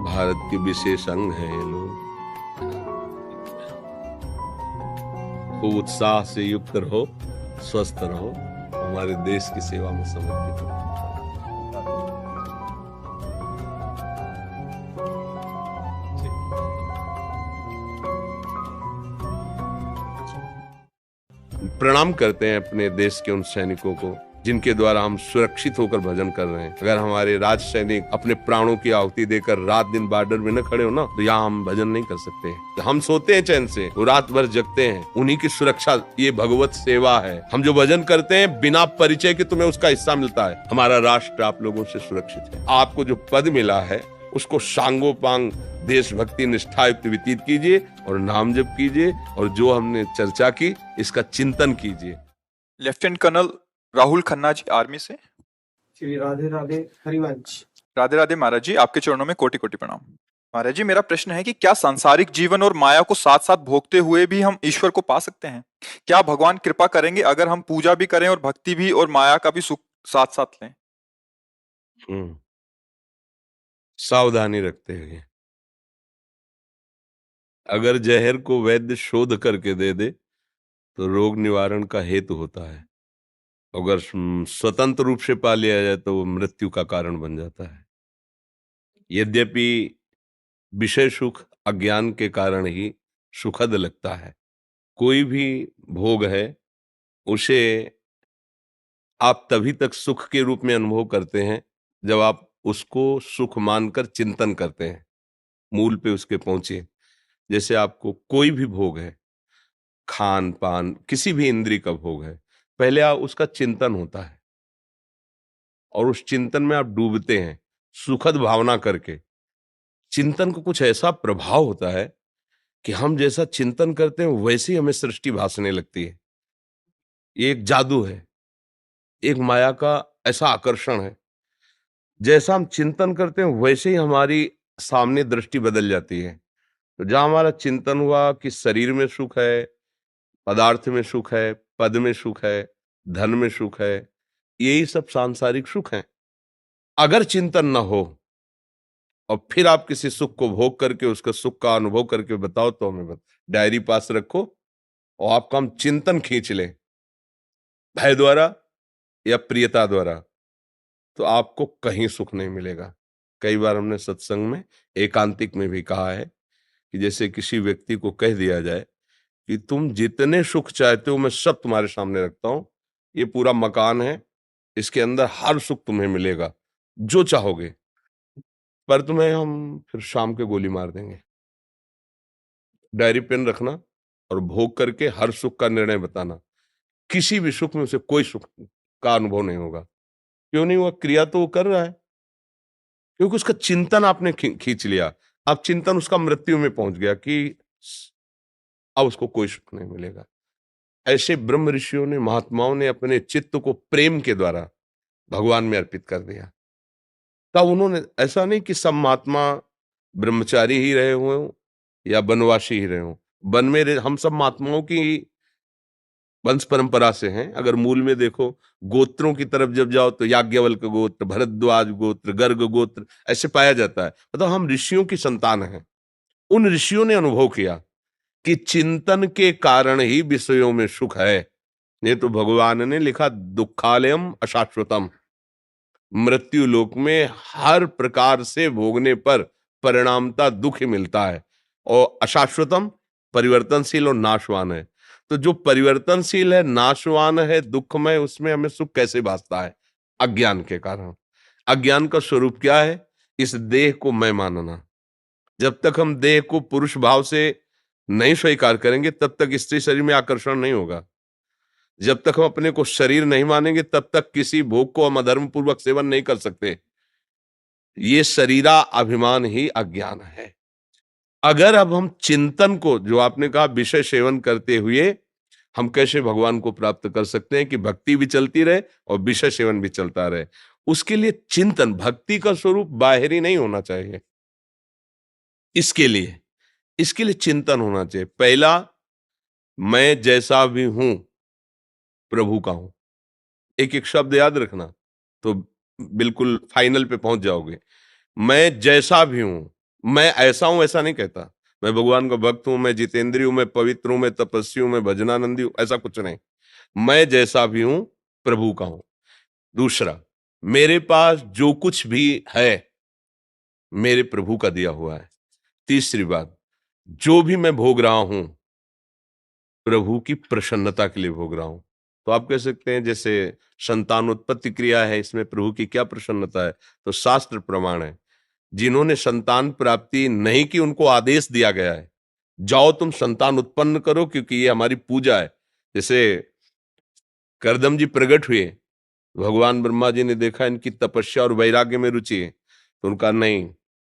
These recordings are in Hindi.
भारत के विशेष अंग हैं ये लोग। खूब उत्साह से युक्त रहो, स्वस्थ रहो, हमारे देश की सेवा में समर्पित रहो। प्रणाम करते हैं अपने देश के उन सैनिकों को जिनके द्वारा हम सुरक्षित होकर भजन कर रहे हैं। अगर हमारे राज सैनिक अपने प्राणों की आहुति देकर रात दिन बॉर्डर में न खड़े हो ना, तो यहाँ हम भजन नहीं कर सकते। तो हम सोते हैं चैन से, वो रात भर जगते हैं, उन्हीं की सुरक्षा ये भगवत सेवा है। हम जो भजन करते हैं बिना परिचय के तुम्हें उसका हिस्सा मिलता है। हमारा राष्ट्र आप लोगों से सुरक्षित है। आपको जो पद मिला है उसको सांगोपांग देशभक्ति निष्ठायुक्त व्यतीत कीजिए और नाम जप कीजिए, और जो हमने चर्चा की इसका चिंतन कीजिए। Lieutenant colonel Rahul Khanna ji, army से। श्री राधे राधे हरिवंश। राधे राधे महाराज जी, आपके चरणों में कोटि कोटि प्रणाम। महाराज जी, मेरा प्रश्न है कि क्या सांसारिक जीवन और माया को साथ साथ भोगते हुए भी हम ईश्वर को पा सकते हैं? क्या भगवान कृपा करेंगे अगर हम पूजा भी करें और भक्ति भी और माया का भी सुख साथ साथ लें? सावधानी रखते हुए, अगर जहर को वैद्य शोध करके दे दे तो रोग निवारण का हेतु होता है। अगर स्वतंत्र रूप से पा लिया जाए तो वो मृत्यु का कारण बन जाता है। यद्यपि विषय सुख अज्ञान के कारण ही सुखद लगता है। कोई भी भोग है उसे आप तभी तक सुख के रूप में अनुभव करते हैं जब आप उसको सुख मानकर चिंतन करते हैं, मूल पे उसके पहुंचे। जैसे आपको कोई भी भोग है, खान पान किसी भी इंद्रिय का भोग है, पहले आप उसका चिंतन होता है और उस चिंतन में आप डूबते हैं सुखद भावना करके। चिंतन को कुछ ऐसा प्रभाव होता है कि हम जैसा चिंतन करते हैं वैसे ही हमें सृष्टि भासने लगती है। ये एक जादू है, एक माया का ऐसा आकर्षण है। जैसा हम चिंतन करते हैं वैसे ही हमारी सामने दृष्टि बदल जाती है। तो जहां हमारा चिंतन हुआ कि शरीर में सुख है, पदार्थ में सुख है, पद में सुख है, धन में सुख है, यही सब सांसारिक सुख हैं। अगर चिंतन न हो और फिर आप किसी सुख को भोग करके उसका सुख का अनुभव करके बताओ तो हमें डायरी पास रखो और आपका हम चिंतन खींच लें भय द्वारा या प्रियता द्वारा, तो आपको कहीं सुख नहीं मिलेगा। कई बार हमने सत्संग में एकांतिक में भी कहा है कि जैसे किसी व्यक्ति को कह दिया जाए कि तुम जितने सुख चाहते हो मैं सब तुम्हारे सामने रखता हूं, ये पूरा मकान है, इसके अंदर हर सुख तुम्हें मिलेगा जो चाहोगे, पर तुम्हें हम फिर शाम के गोली मार देंगे। डायरी पेन रखना और भोग करके हर सुख का निर्णय बताना। किसी भी सुख में उसे कोई सुख का अनुभव नहीं होगा। क्यों नहीं हुआ? क्रिया तो वो कर रहा है, क्योंकि उसका चिंतन आपने खींच लिया। अब चिंतन उसका मृत्यु में पहुंच गया कि अब उसको कोई सुख नहीं मिलेगा। ऐसे ब्रह्म ऋषियों ने, महात्माओं ने अपने चित्त को प्रेम के द्वारा भगवान में अर्पित कर दिया। तब उन्होंने, ऐसा नहीं कि सब महात्मा ब्रह्मचारी ही रहे हों या वनवासी ही रहे हों। वन में हम सब महात्माओं की वंश परंपरा से हैं। अगर मूल में देखो, गोत्रों की तरफ जब जाओ तो याज्ञवल्क्य गोत्र, भरद्वाज गोत्र, गर्ग गोत्र ऐसे पाया जाता है। मतलब हम ऋषियों की संतान हैं। उन ऋषियों ने अनुभव किया कि चिंतन के कारण ही विषयों में सुख है। नहीं तो भगवान ने लिखा दुखालयम अशाश्वतम, मृत्यु लोक में हर प्रकार से भोगने पर परिणामता दुख ही मिलता है, और अशाश्वतम परिवर्तनशील और नाशवान है। तो जो परिवर्तनशील है, नाशवान है, दुखमय, उसमें हमें सुख कैसे भासता है? अज्ञान के कारण। अज्ञान का स्वरूप क्या है? इस देह को मैं मानना। जब तक हम देह को पुरुष भाव से नहीं स्वीकार करेंगे तब तक स्त्री शरीर में आकर्षण नहीं होगा। जब तक हम अपने को शरीर नहीं मानेंगे तब तक किसी भोग को हम अधर्म पूर्वक सेवन नहीं कर सकते। ये शरीरा अभिमान ही अज्ञान है। अगर अब हम चिंतन को, जो आपने कहा विषय सेवन करते हुए हम कैसे भगवान को प्राप्त कर सकते हैं कि भक्ति भी चलती रहे और विषय सेवन भी चलता रहे, उसके लिए चिंतन, भक्ति का स्वरूप बाहरी नहीं होना चाहिए। इसके लिए चिंतन होना चाहिए। पहला, मैं जैसा भी हूं प्रभु का हूं। एक एक शब्द याद रखना तो बिल्कुल फाइनल पे पहुंच जाओगे। मैं जैसा भी हूं, मैं ऐसा हूं ऐसा नहीं कहता, मैं भगवान का भक्त हूं, मैं जितेंद्रिय हूं, मैं पवित्र हूं, मैं तपस्वी हूं, मैं भजनानंदी हूं, ऐसा कुछ नहीं। मैं जैसा भी हूं प्रभु का हूं। दूसरा, मेरे पास जो कुछ भी है मेरे प्रभु का दिया हुआ है। तीसरी बात, जो भी मैं भोग रहा हूं प्रभु की प्रसन्नता के लिए भोग रहा हूं। तो आप कह सकते हैं जैसे संतान उत्पत्ति क्रिया है, इसमें प्रभु की क्या प्रसन्नता है? तो शास्त्र प्रमाण है, जिन्होंने संतान प्राप्ति नहीं की उनको आदेश दिया गया है, जाओ तुम संतान उत्पन्न करो क्योंकि ये हमारी पूजा है। जैसे करदम जी प्रकट हुए, भगवान ब्रह्मा जी ने देखा इनकी तपस्या और वैराग्य में रुचि है, तो उनका नहीं,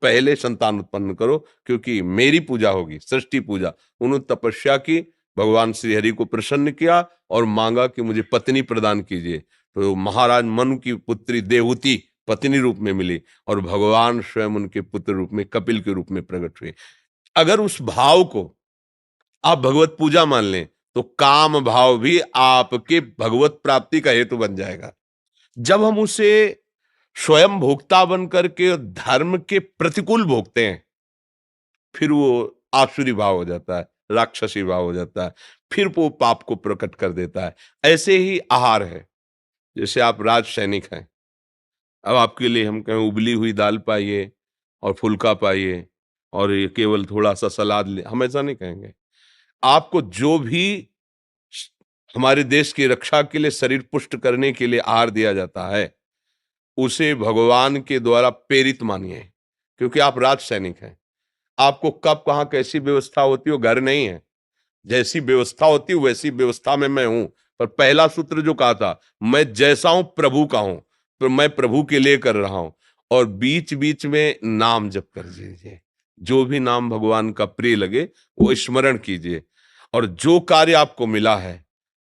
पहले संतान उत्पन्न करो क्योंकि मेरी पूजा होगी, सृष्टि पूजा। उन्होंने तपस्या की, भगवान श्री हरि को प्रसन्न किया और मांगा कि मुझे पत्नी प्रदान कीजिए। तो महाराज मनु की पुत्री देवहूति पत्नी रूप में मिली और भगवान स्वयं उनके पुत्र रूप में कपिल के रूप में प्रकट हुए। अगर उस भाव को आप भगवत पूजा मान लें तो काम भाव भी आपके भगवत प्राप्ति का हेतु बन जाएगा। जब हम उसे स्वयं भोक्ता बन करके धर्म के प्रतिकूल भोगते हैं, फिर वो आसुरी भाव हो जाता है, राक्षसी भाव हो जाता है, फिर वो पाप को प्रकट कर देता है। ऐसे ही आहार है, जैसे आप राज सैनिक हैं, अब आपके लिए हम कहें उबली हुई दाल पाइए और फुल्का पाइए और ये केवल थोड़ा सा सलाद ले, हम ऐसा नहीं कहेंगे। आपको जो भी हमारे देश की रक्षा के लिए, शरीर पुष्ट करने के लिए आहार दिया जाता है, उसे भगवान के द्वारा प्रेरित मानिए, क्योंकि आप राज सैनिक हैं। आपको कब कहाँ कैसी व्यवस्था होती हो घर नहीं है, जैसी व्यवस्था होती है वैसी व्यवस्था में मैं हूं। पर पहला सूत्र जो कहा था, मैं जैसा हूं प्रभु का हूं, तो मैं प्रभु के लिए कर रहा हूं। और बीच बीच में नाम जप कर दीजिए, जो भी नाम भगवान का प्रिय लगे वो स्मरण कीजिए, और जो कार्य आपको मिला है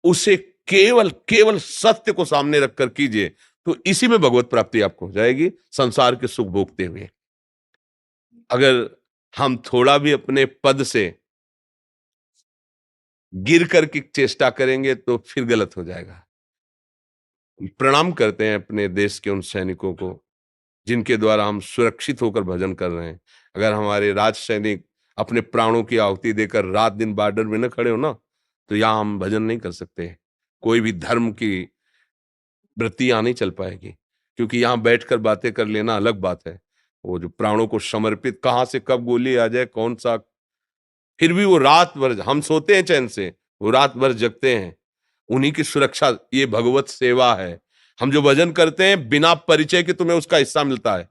उसे केवल केवल सत्य को सामने रखकर कीजिए, तो इसी में भगवत प्राप्ति आपको हो जाएगी, संसार के सुख भोगते हुए। अगर हम थोड़ा भी अपने पद से गिर करके चेष्टा करेंगे तो फिर गलत हो जाएगा। प्रणाम करते हैं अपने देश के उन सैनिकों को जिनके द्वारा हम सुरक्षित होकर भजन कर रहे हैं। अगर हमारे राज सैनिक अपने प्राणों की आहुति देकर रात दिन बॉर्डर में न खड़े हो ना, तो यहाँ हम भजन नहीं कर सकते। कोई भी धर्म की वृत्ति यहाँ नहीं चल पाएगी, क्योंकि यहाँ बैठकर बातें कर लेना अलग बात है। वो जो प्राणों को समर्पित, कहाँ से कब गोली आ जाए, कौन सा, फिर भी वो रात भर, हम सोते हैं चैन से, वो रात भर जगते हैं, उन्हीं की सुरक्षा, ये भगवत सेवा है। हम जो भजन करते हैं बिना परिचय के तुम्हें उसका हिस्सा मिलता है।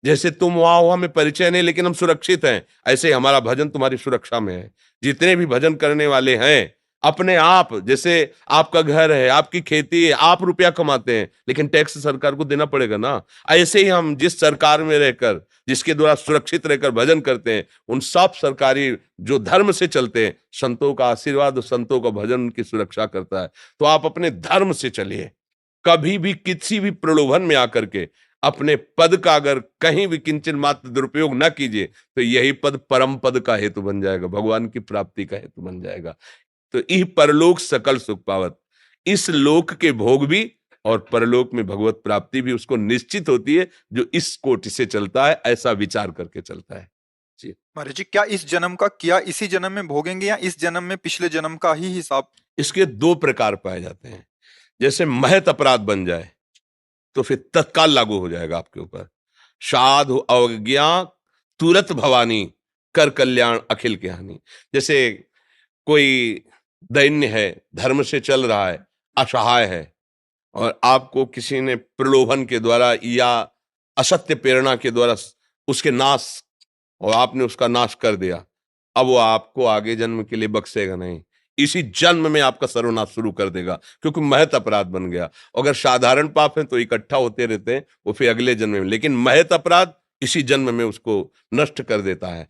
जैसे तुम वहां हो, हमें परिचय नहीं लेकिन हम सुरक्षित हैं, ऐसे ही हमारा भजन तुम्हारी सुरक्षा में है। जितने भी भजन करने वाले हैं, अपने आप, जैसे आपका घर है, आपकी खेती है, आप रुपया कमाते हैं लेकिन टैक्स सरकार को देना पड़ेगा ना। ऐसे ही हम जिस सरकार में रहकर, जिसके द्वारा सुरक्षित रहकर भजन करते हैं, उन सब सरकारी जो धर्म से चलते हैं, संतों का आशीर्वाद और संतों का भजन उनकी सुरक्षा करता है। तो आप अपने धर्म से चलिए, कभी भी किसी भी प्रलोभन में आकर के अपने पद का अगर कहीं भी किंचन मात्र दुरुपयोग न कीजिए, तो यही पद परम पद का हेतु बन जाएगा, भगवान की प्राप्ति का हेतु बन जाएगा। तो इह परलोक सकल सुख पावत, इस लोक के भोग भी और परलोक में भगवत प्राप्ति भी उसको निश्चित होती है जो इस कोटि से चलता है, ऐसा विचार करके चलता है। जी महाराज जी, क्या इस जन्म का किया इसी जन्म में भोगेंगे या इस जन्म में पिछले जन्म का ही हिसाब? इसके दो प्रकार पाए जाते हैं। जैसे महत अपराध बन जाए तो फिर तत्काल लागू हो जाएगा आपके ऊपर, साधु अवज्ञा तुरत भवानी, कर कल्याण अखिल की हानि। जैसे कोई दैन्य है, धर्म से चल रहा है, असहाय है, और आपको किसी ने प्रलोभन के द्वारा या असत्य प्रेरणा के द्वारा उसके नाश, और आपने उसका नाश कर दिया, अब वो आपको आगे जन्म के लिए बख्शेगा नहीं, इसी जन्म में आपका सर्वनाश शुरू कर देगा, क्योंकि महत अपराध बन गया। अगर साधारण पाप है तो इकट्ठा होते रहते हैं, वो फिर अगले जन्म में, लेकिन महत अपराध इसी जन्म में उसको नष्ट कर देता है।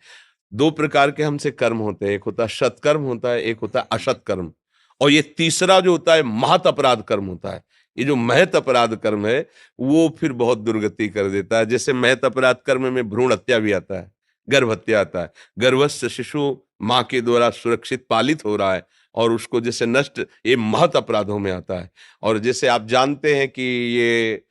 दो प्रकार के हमसे कर्म होते हैं, एक होता है सत्कर्म होता है, एक होता है असत कर्म, और ये तीसरा जो होता है महत अपराध कर्म होता है। ये जो महत अपराध कर्म है वो फिर बहुत दुर्गति कर देता है। जैसे महत अपराध कर्म में भ्रूण हत्या भी आता है, गर्भ हत्या आता है, गर्भस्थ शिशु माँ के द्वारा सुरक्षित पालित हो रहा है और उसको जैसे नष्ट, ये महत अपराधों में आता है। और जैसे आप जानते हैं कि ये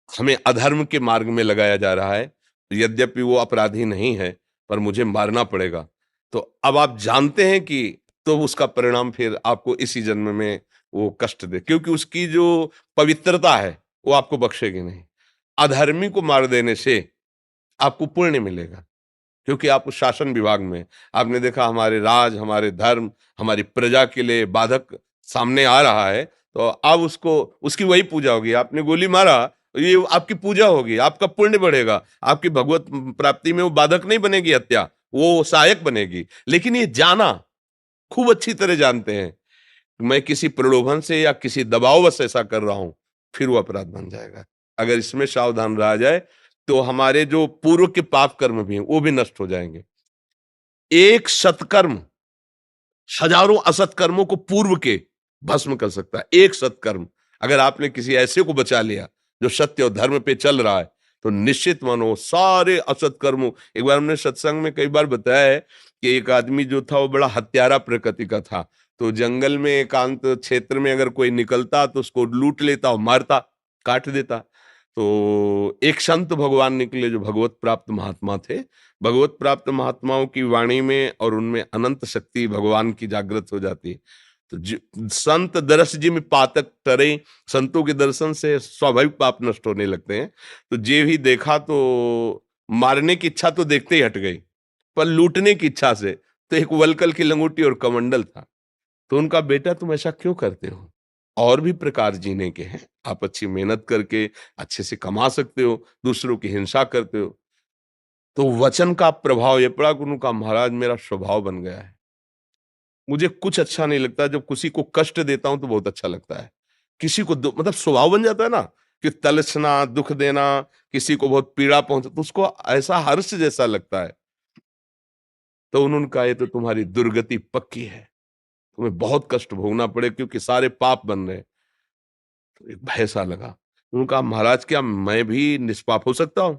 हमें अधर्म के मार्ग में लगाया जा रहा है, यद्यपि वो अपराधी नहीं है, पर मुझे मारना पड़ेगा। तो अब आप जानते हैं कि तो उसका परिणाम फिर आपको इसी जन्म में वो कष्ट दे, क्योंकि उसकी जो पवित्रता है वो आपको बख्शेगी नहीं। अधर्मी को मार देने से आपको पुण्य मिलेगा, क्योंकि आप उस शासन विभाग में, आपने देखा हमारे राज, हमारे धर्म, हमारी प्रजा के लिए बाधक सामने आ रहा है, तो अब उसको उसकी वही पूजा होगी। आपने गोली मारा, ये आपकी पूजा होगी, आपका पुण्य बढ़ेगा, आपकी भगवत प्राप्ति में वो बाधक नहीं बनेगी हत्या, वो सहायक बनेगी। लेकिन ये जाना, खूब अच्छी तरह जानते हैं, मैं किसी प्रलोभन से या किसी दबाववश ऐसा कर रहा हूं, फिर वो अपराध बन जाएगा। अगर इसमें सावधान रहा जाए तो हमारे जो पूर्व के पाप कर्म भी हैं वो भी नष्ट हो जाएंगे। एक सत्कर्म हजारों असत्कर्मों को पूर्व के भस्म कर सकता है। एक सत्कर्म, अगर आपने किसी ऐसे को बचा लिया जो सत्य और धर्म पे चल रहा है, तो निश्चित मानो सारे असत्कर्मों। एक बार हमने सत्संग में कई बार बताया है कि एक आदमी जो था वो बड़ा हत्यारा प्रकृति का था, तो जंगल में एकांत क्षेत्र में अगर कोई निकलता तो उसको लूट लेता और मारता, काट देता। तो एक संत भगवान निकले जो भगवत प्राप्त महात्मा थे। भगवत प्राप्त महात्माओं की वाणी में और उनमें अनंत शक्ति भगवान की जागृत हो जाती है। तो संत दरस जिम पातक टरे, संतों के दर्शन से स्वाभाविक पाप नष्ट होने लगते हैं। तो जे भी देखा तो मारने की इच्छा तो देखते ही हट गई, पर लूटने की इच्छा से तो एक वलकल की लंगोटी और कमंडल था। तो उनका बेटा तुम ऐसा क्यों करते हो, और भी प्रकार जीने के हैं, आप अच्छी मेहनत करके अच्छे से कमा सकते हो, दूसरों की हिंसा करते हो। तो वचन का प्रभाव ये पड़ा कि उनका महाराज मेरा स्वभाव बन गया है, मुझे कुछ अच्छा नहीं लगता, जब किसी को कष्ट देता हूं तो बहुत अच्छा लगता है। किसी को मतलब स्वभाव बन जाता है ना कि तलछना, दुख देना, किसी को बहुत पीड़ा पहुंचा तो उसको ऐसा हर्ष जैसा लगता है। तो उन्होंने कहा ये तो तुम्हारी दुर्गति पक्की है, तुम्हें बहुत कष्ट भोगना पड़े क्योंकि सारे पाप बन रहे। तो एक भय सा लगा। उन्होंने कहा महाराज क्या मैं भी निष्पाप हो सकता हूं?